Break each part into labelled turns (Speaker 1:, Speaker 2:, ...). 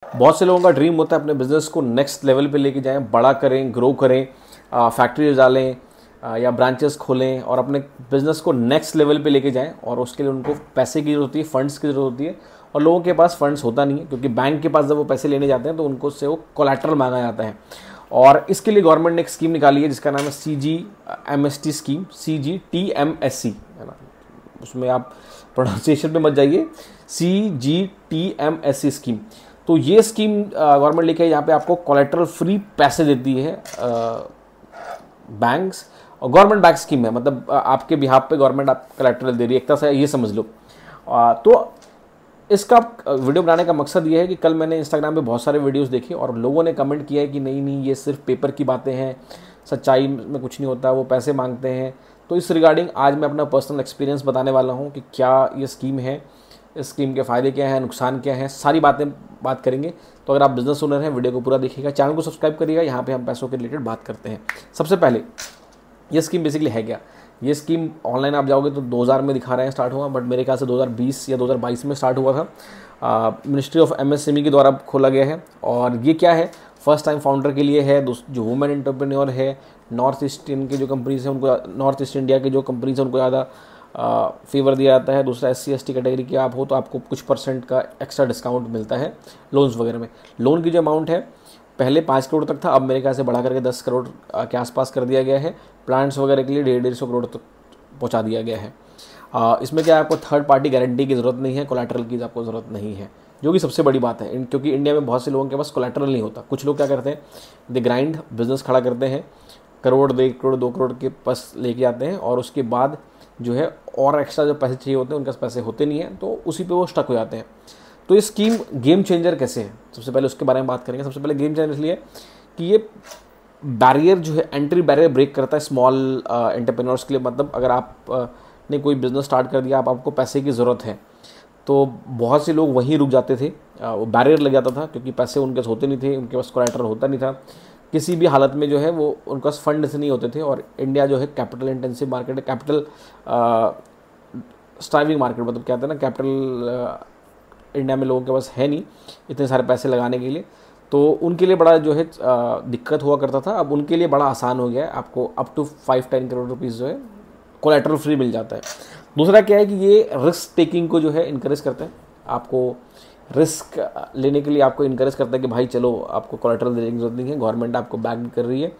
Speaker 1: बहुत से लोगों का ड्रीम होता है अपने बिजनेस को नेक्स्ट लेवल पे लेके जाएं, बड़ा करें, ग्रो करें, फैक्ट्रीज डालें या ब्रांचेस खोलें और अपने बिजनेस को नेक्स्ट लेवल पे लेके जाएं। और उसके लिए उनको पैसे की जरूरत होती है, फंड्स की जरूरत होती है, और लोगों के पास फंड्स होता नहीं है क्योंकि बैंक के पास जब वो पैसे लेने जाते हैं तो उनको से वो कोलैटरल मांगा जाता है। और इसके लिए गवर्नमेंट ने एक स्कीम निकाली है जिसका नाम है CGTMST स्कीम, CGTMSC है ना, उसमें आप प्रोनाउंसिएशन पे मत जाइए, CGTMSC स्कीम। तो ये स्कीम गवर्नमेंट लेके यहाँ पे आपको कोलेटरल फ्री पैसे देती है बैंक्स, और गवर्नमेंट बैक स्कीम है, मतलब आपके बिहाफ पे गवर्नमेंट आप कोलेटरल दे रही है, एक तरह से ये समझ लो। तो इसका वीडियो बनाने का मकसद ये है कि कल मैंने इंस्टाग्राम पे बहुत सारे वीडियोस देखे और लोगों ने कमेंट किया है कि नहीं नहीं ये सिर्फ पेपर की बातें हैं, सच्चाई में कुछ नहीं होता, वो पैसे मांगते हैं। तो इस रिगार्डिंग आज मैं अपना पर्सनल एक्सपीरियंस बताने वाला हूँ कि क्या ये स्कीम है, इस स्कीम के फ़ायदे क्या हैं, नुकसान क्या हैं, सारी बात करेंगे। तो अगर आप बिजनेस ओनर हैं वीडियो को पूरा देखिएगा, चैनल को सब्सक्राइब करिएगा, यहाँ पे हम पैसों के रिलेटेड बात करते हैं। सबसे पहले ये स्कीम बेसिकली है क्या? ये स्कीम ऑनलाइन आप जाओगे तो 2000 में दिखा रहे हैं स्टार्ट हुआ, बट मेरे ख्याल से 2020 या 2022 में स्टार्ट हुआ था। मिनिस्ट्री ऑफ MSME के द्वारा खोला गया है। और ये क्या है, फर्स्ट टाइम फाउंडर के लिए है, जो वुमेन एंटरप्रेन्योर है, नॉर्थ ईस्टर्न के जो कंपनीज हैं उनको, नॉर्थ ईस्ट इंडिया के जो कंपनीज हैं उनको ज़्यादा फेवर दिया जाता है। दूसरा SC/ST कैटेगरी के आप हो तो आपको कुछ % का एक्स्ट्रा डिस्काउंट मिलता है लोन्स वगैरह में। लोन की जो अमाउंट है पहले 5 करोड़ तक था, अब मेरे ख्याल से बढ़ा करके 10 करोड़ के आसपास कर दिया गया है। प्लांट्स वगैरह के लिए 150 करोड़ तक पहुंचा दिया गया है। इसमें क्या है, आपको थर्ड पार्टी गारंटी की ज़रूरत नहीं है, कोलैटरल की आपको ज़रूरत नहीं है, जो कि सबसे बड़ी बात है क्योंकि इंडिया में बहुत से लोगों के पास कोलैटरल नहीं होता। कुछ लोग क्या करते हैं, दे ग्राइंड बिजनेस खड़ा करते हैं, करोड़ 1 करोड़ 2 करोड़ के पास लेके आते हैं और उसके बाद जो है और एक्स्ट्रा जो पैसे चाहिए होते हैं उनके पास पैसे होते नहीं हैं, तो उसी पे वो स्टक हो जाते हैं। तो ये स्कीम गेम चेंजर कैसे है, सबसे पहले उसके बारे में बात करेंगे। सबसे पहले गेम चेंजर इसलिए कि ये बैरियर जो है, एंट्री बैरियर ब्रेक करता है स्मॉल एंटरप्रेन्योर्स के लिए। मतलब अगर आप ने कोई बिज़नेस स्टार्ट कर दिया, आपको पैसे की ज़रूरत है, तो बहुत से लोग वहीं रुक जाते थे, वो बैरियर लग जाता था क्योंकि पैसे उनके पास होते नहीं थे, उनके पास कोलैटरल होता नहीं था, किसी भी हालत में जो है वो उनके पास फंड से नहीं होते थे। और इंडिया जो है कैपिटल इंटेंसिव मार्केट है, कैपिटल स्ट्राइविंग मार्केट, मतलब क्या कहते हैं ना, कैपिटल इंडिया में लोगों के पास है नहीं इतने सारे पैसे लगाने के लिए, तो उनके लिए बड़ा जो है दिक्कत हुआ करता था। अब उनके लिए बड़ा आसान हो गया है, आपको अप टू 5-10 करोड़ रुपीज़ जो है कोलैटरल फ्री मिल जाता है। दूसरा क्या है कि ये रिस्क टेकिंग को जो है इनकरेज करते हैं, आपको रिस्क लेने के लिए आपको इनकरेज करता है कि भाई चलो आपको कोलैटरल देने की जरूरत नहीं है, गवर्नमेंट आपको बैक कर रही है,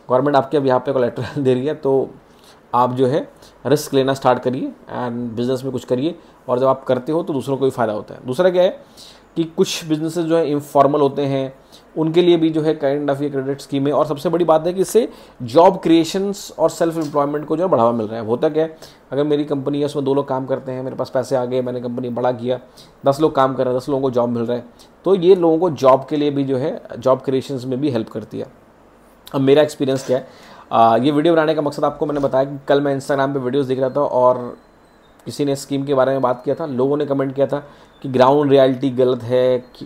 Speaker 1: गवर्नमेंट आपके अब यहाँ पे कोलैटरल दे रही है, तो आप जो है रिस्क लेना स्टार्ट करिए एंड बिजनेस में कुछ करिए। और जब आप करते हो तो दूसरों को भी फ़ायदा होता है। दूसरा क्या है कि कुछ बिजनेसेस जो है इनफॉर्मल होते हैं, उनके लिए भी जो है काइंड ऑफ ये क्रेडिट स्कीम है। और सबसे बड़ी बात है कि इससे जॉब क्रिएशंस और सेल्फ एम्प्लॉयमेंट को जो है बढ़ावा मिल रहा है। होता क्या है, अगर मेरी कंपनी है उसमें 2 लोग काम करते हैं, मेरे पास पैसे आ गए, मैंने कंपनी बड़ा किया, 10 लोग काम कर रहे हैं, 10 लोगों को जॉब मिल रहा है, तो ये लोगों को जॉब के लिए भी जो है जॉब क्रिएशंस में भी हेल्प करती है। अब मेरा एक्सपीरियंस क्या है, ये वीडियो बनाने का मकसद आपको मैंने बताया कि कल मैं इंस्टाग्राम पे वीडियोस देख रहा था और किसी ने स्कीम के बारे में बात किया था, लोगों ने कमेंट किया था कि ग्राउंड रियलिटी गलत है, कि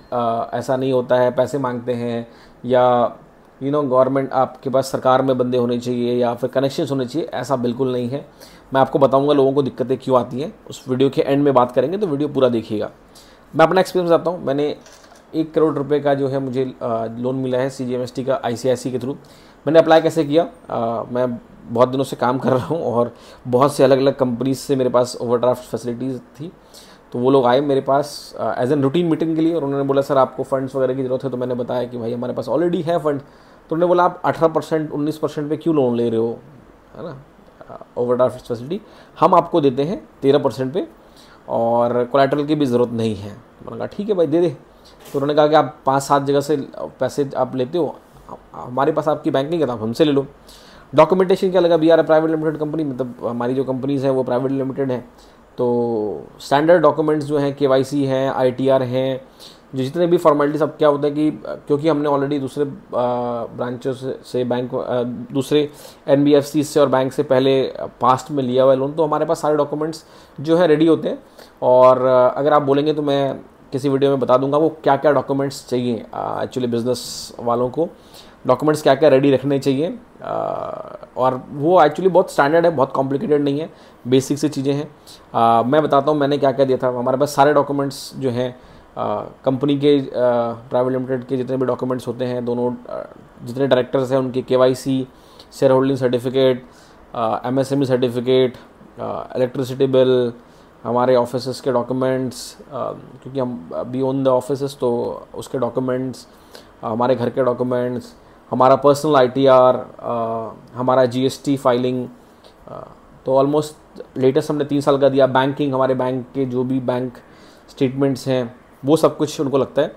Speaker 1: ऐसा नहीं होता है, पैसे मांगते हैं, या गवर्नमेंट आपके पास सरकार में बंदे होने चाहिए या फिर कनेक्शंस होने चाहिए। ऐसा बिल्कुल नहीं है। मैं आपको बताऊंगा लोगों को दिक्कतें क्यों आती हैं, उस वीडियो के एंड में बात करेंगे, तो वीडियो पूरा देखिएगा। मैं अपना एक्सपीरियंस बताता हूँ। मैंने 1 करोड़ रुपये का जो है मुझे लोन मिला है CGMST का, ICICI के थ्रू। मैंने अप्लाई कैसे किया, मैं बहुत दिनों से काम कर रहा हूँ और बहुत से अलग अलग कंपनीज से मेरे पास ओवरड्राफ्ट फैसिलिटीज़ थी, तो वो लोग आए मेरे पास एज एन रूटीन मीटिंग के लिए और उन्होंने बोला सर आपको फंड्स वगैरह की ज़रूरत है। तो मैंने बताया कि भाई हमारे पास ऑलरेडी है फंड। तो उन्होंने बोला आप 18% 19% पे क्यों लोन ले रहे हो, है ना, ओवरड्राफ्ट फैसिलिटी हम आपको देते हैं 13% पे और कोलैटरल की भी ज़रूरत नहीं है। मैंने कहा ठीक है भाई दे दे। तो उन्होंने कहा कि आप 5-7 जगह से पैसे आप लेते हो, हमारे पास आपकी बैंक नहीं करता, आप हमसे ले लो। डॉक्यूमेंटेशन क्या लगा, BR प्राइवेट लिमिटेड कंपनी, मतलब हमारी जो कंपनीज़ हैं वो प्राइवेट लिमिटेड है, तो स्टैंडर्ड डॉक्यूमेंट्स जो हैं KYC हैं, ITR हैं, जो जितने भी फॉर्मेलिटीज। अब क्या होता है कि क्योंकि हमने ऑलरेडी दूसरे ब्रांचों से बैंक, दूसरे NBFC से और बैंक से पहले पास्ट में लिया हुआ लोन, तो हमारे पास सारे डॉक्यूमेंट्स जो है रेडी होते हैं। और अगर आप बोलेंगे तो मैं किसी वीडियो में बता दूंगा वो क्या क्या डॉक्यूमेंट्स चाहिए एक्चुअली बिजनेस वालों को, डॉक्यूमेंट्स क्या क्या रेडी रखने चाहिए। और वो एक्चुअली बहुत स्टैंडर्ड है, बहुत कॉम्प्लिकेटेड नहीं है, बेसिक सी चीज़ें हैं। मैं बताता हूँ मैंने क्या क्या दिया था। हमारे पास सारे डॉक्यूमेंट्स जो हैं कंपनी के प्राइवेट लिमिटेड के जितने भी डॉक्यूमेंट्स होते हैं, दोनों जितने डायरेक्टर्स हैं उनके KYC, share holding certificate, MSME certificate, electricity bill, हमारे ऑफिस के डॉक्यूमेंट्स, क्योंकि हम बी ओन द ऑफिस तो उसके डॉक्यूमेंट्स, हमारे घर के डॉक्यूमेंट्स, हमारा पर्सनल ITR, हमारा GST फाइलिंग, तो ऑलमोस्ट लेटेस्ट हमने 3 साल का दिया। बैंकिंग, हमारे बैंक के जो भी बैंक स्टेटमेंट्स हैं वो सब कुछ उनको लगता है।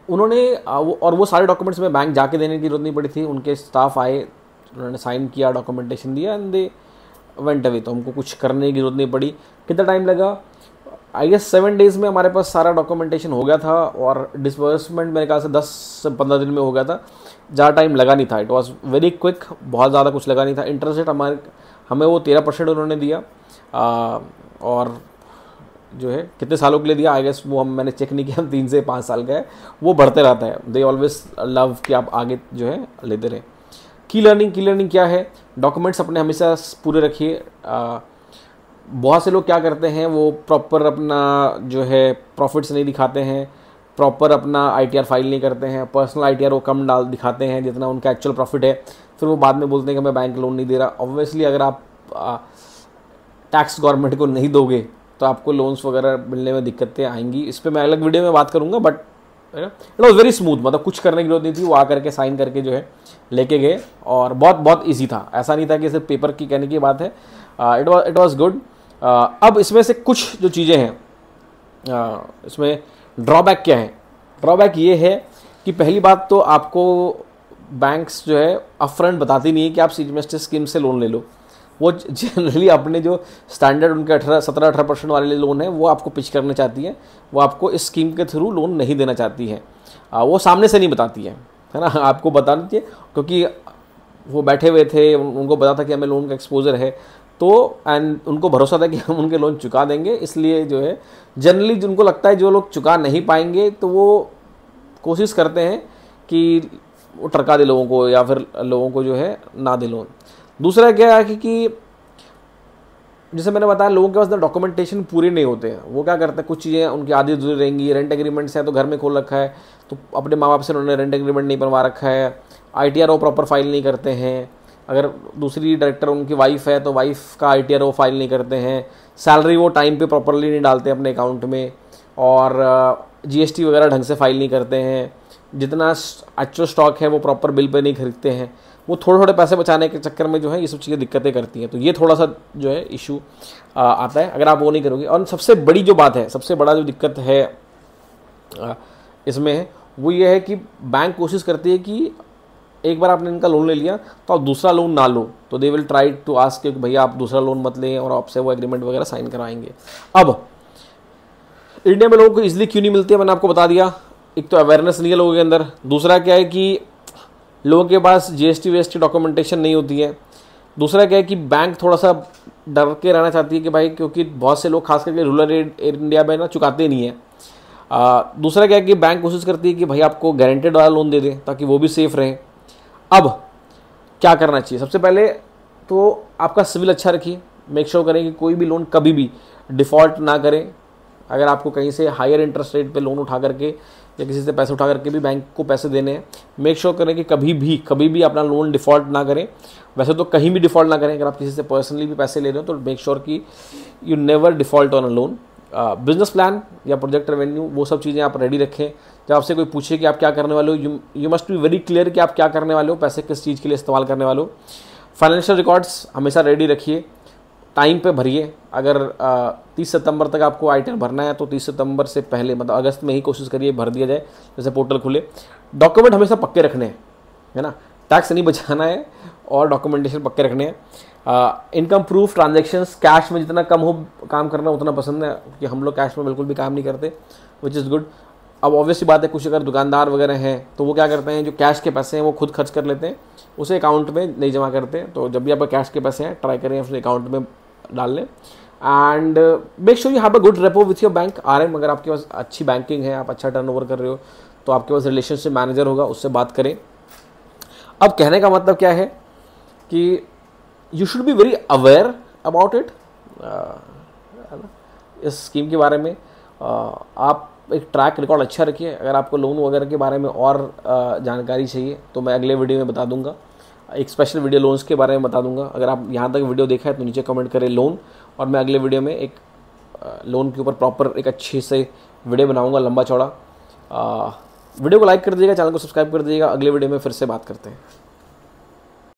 Speaker 1: उन्होंने और वो सारे डॉक्यूमेंट्स में बैंक जाके देने की जरूरत नहीं पड़ी थी, उनके स्टाफ आए, उन्होंने साइन किया, डॉक्यूमेंटेशन दिया एंड दे वेंट अवे, तो हमको कुछ करने की जरूरत नहीं पड़ी। कितना टाइम लगा? आई गेस 7 डेज़ में हमारे पास सारा डॉक्यूमेंटेशन हो गया था और डिसबर्समेंट मेरे ख्याल से 10 से 15 दिन में हो गया था। ज़्यादा टाइम लगा नहीं था, इट वॉज वेरी क्विक, बहुत ज़्यादा कुछ लगा नहीं था। इंटरेस्ट रेट हमें वो 13% उन्होंने दिया, और जो है कितने सालों के लिए दिया आई गेस वो मैंने चेक नहीं किया, 3 से 5 साल का है, वो बढ़ते रहता है। दे ऑलवेज लव कि आप आगे जो है लेते रहें। की लर्निंग क्या है? डॉक्यूमेंट्स अपने हमेशा पूरे रखिए। बहुत से लोग क्या करते हैं, वो प्रॉपर अपना जो है प्रॉफिट्स नहीं दिखाते हैं, प्रॉपर अपना ITR फाइल नहीं करते हैं, पर्सनल ITR वो कम दिखाते हैं जितना उनका एक्चुअल प्रॉफिट है, फिर वो बाद में बोलते हैं कि मैं बैंक लोन नहीं दे रहा। ऑब्वियसली अगर आप टैक्स गवर्नमेंट को नहीं दोगे तो आपको लोन्स वगैरह मिलने में दिक्कतें आएंगी। इस पर मैं अलग वीडियो में बात करूंगा, but it was very smooth, मतलब कुछ करने की जरूरत नहीं थी, वो आकर के साइन करके जो है लेके गए और बहुत ईजी था। ऐसा नहीं था कि सिर्फ पेपर की कहने की बात है, इट वॉज गुड। अब इसमें से कुछ जो चीज़ें हैं, इसमें ड्रॉबैक क्या है? ड्रॉबैक ये है कि पहली बात तो आपको बैंक्स जो है अपफ्रंट बताती नहीं है कि आप सीजीएसटी स्कीम से लोन ले लो। वो जनरली अपने जो स्टैंडर्ड उनके 17-18% वाले लोन है वो आपको पिच करना चाहती है, वो आपको इस स्कीम के थ्रू लोन नहीं देना चाहती है। वो सामने से नहीं बताती है ना, आपको बताना चाहिए, क्योंकि वो बैठे हुए थे, उनको पता था कि हमें लोन का एक्सपोजर है, तो एंड उनको भरोसा था कि हम उनके लोन चुका देंगे। इसलिए जो है जनरली जिनको लगता है जो लोग चुका नहीं पाएंगे तो वो कोशिश करते हैं कि वो टरका दे लोगों को, या फिर लोगों को जो है ना दे लोन। दूसरा क्या है कि जैसे मैंने बताया, लोगों के पास डॉक्यूमेंटेशन पूरे नहीं होते हैं। वो क्या करते हैं, कुछ चीज़ें उनकी आधी अधूरी रहेंगी। रेंट एग्रीमेंट्स है तो घर में खोल रखा है, तो अपने माँ बाप से उन्होंने रेंट एग्रीमेंट नहीं बनवा रखा है। ITR वो प्रॉपर फाइल नहीं करते हैं। अगर दूसरी डायरेक्टर उनकी वाइफ है तो वाइफ का ITR वो फाइल नहीं करते हैं। सैलरी वो टाइम पे प्रॉपरली नहीं डालते अपने अकाउंट में, और GST वगैरह ढंग से फाइल नहीं करते हैं। जितना एक्चुअल स्टॉक है वो प्रॉपर बिल पे नहीं खरीदते हैं। वो थोड़े पैसे बचाने के चक्कर में जो है ये सब चीज़ें दिक्कतें करती हैं। तो ये थोड़ा सा जो है इशू आता है अगर आप वो नहीं करोगे। और सबसे बड़ी जो बात है, सबसे बड़ा जो दिक्कत है इसमें है, वो ये है कि बैंक कोशिश करती है कि एक बार आपने इनका लोन ले लिया तो आप दूसरा लोन ना लो, तो they will try to ask कि भैया आप दूसरा लोन मत लें, और आपसे वो एग्रीमेंट वगैरह साइन कराएंगे। अब इंडिया में लोगों को इजीली क्यों नहीं मिलती है, मैंने आपको बता दिया। एक तो अवेयरनेस नहीं है लोगों के अंदर। दूसरा क्या है कि लोगों के पास GST डॉक्यूमेंटेशन नहीं होती है। दूसरा क्या है कि बैंक थोड़ा सा डर के रहना चाहती है कि भाई, क्योंकि बहुत से लोग खास करके रूरल इंडिया में ना चुकाते नहीं है। दूसरा क्या है कि बैंक कोशिश करती है कि भाई आपको गारंटेड वाला लोन दे दे ताकि वो भी सेफ रहे। अब क्या करना चाहिए? सबसे पहले तो आपका सिविल अच्छा रखिए, मेक श्योर करें कि कोई भी लोन कभी भी डिफ़ॉल्ट ना करें। अगर आपको कहीं से हायर इंटरेस्ट रेट पे लोन उठा करके या किसी से पैसे उठा करके भी बैंक को पैसे देने हैं, मेक श्योर करें कि कभी भी अपना लोन डिफ़ॉल्ट ना करें। वैसे तो कहीं भी डिफ़ॉल्ट ना करें, अगर आप किसी से पर्सनली भी पैसे ले रहे हो तो मेक श्योर कि you never default on a loan. Business plan या प्रोजेक्ट रेवेन्यू, वो सब चीज़ें आप रेडी रखें। जब आपसे कोई पूछे कि आप क्या करने वाले हो, you must be very clear कि आप क्या करने वाले हो, पैसे किस चीज़ के लिए इस्तेमाल करने वाले हो। फाइनेंशियल रिकॉर्ड्स हमेशा रेडी रखिए, टाइम पे भरिए। अगर 30 सितंबर तक आपको ITR भरना है तो 30 सितंबर से पहले, मतलब अगस्त में ही कोशिश करिए भर दिया जाए, जैसे पोर्टल खुले। डॉक्यूमेंट हमेशा पक्के रखने हैं, है ना, टैक्स नहीं बचाना है और डॉक्यूमेंटेशन पक्के रखने हैं। इनकम प्रूफ, ट्रांजेक्शन्स, कैश में जितना कम हो काम करना उतना पसंद है, क्योंकि हम लोग कैश में बिल्कुल भी काम नहीं करते, विच इज़ गुड। अब ऑब्वियसली बात है, कुछ अगर दुकानदार वगैरह हैं तो वो क्या करते हैं, जो कैश के पैसे हैं वो खुद खर्च कर लेते हैं, उसे अकाउंट में नहीं जमा करते। तो जब भी आपका कैश के पैसे हैं, ट्राई करें अपने अकाउंट में डाल लें। And make sure you have a good repo with your bank. RM अगर आपके पास अच्छी बैंकिंग है, आप अच्छा टर्नओवर कर रहे हो, तो आपके पास रिलेशनशिप मैनेजर होगा, उससे बात करें। अब कहने का मतलब क्या है कि you should be very aware about it, इस स्कीम के बारे में। आप एक ट्रैक रिकॉर्ड अच्छा रखिए। अगर आपको लोन वगैरह के बारे में और जानकारी चाहिए तो मैं अगले वीडियो में बता दूंगा, एक स्पेशल वीडियो लोन्स के बारे में बता दूंगा। अगर आप यहाँ तक वीडियो देखा है तो नीचे कमेंट करें लोन, और मैं अगले वीडियो में एक लोन के ऊपर प्रॉपर एक अच्छे से वीडियो बनाऊंगा, लंबा चौड़ा। वीडियो को लाइक कर दीजिएगा, चैनल को सब्सक्राइब कर दीजिएगा। अगले वीडियो में फिर से बात करते हैं।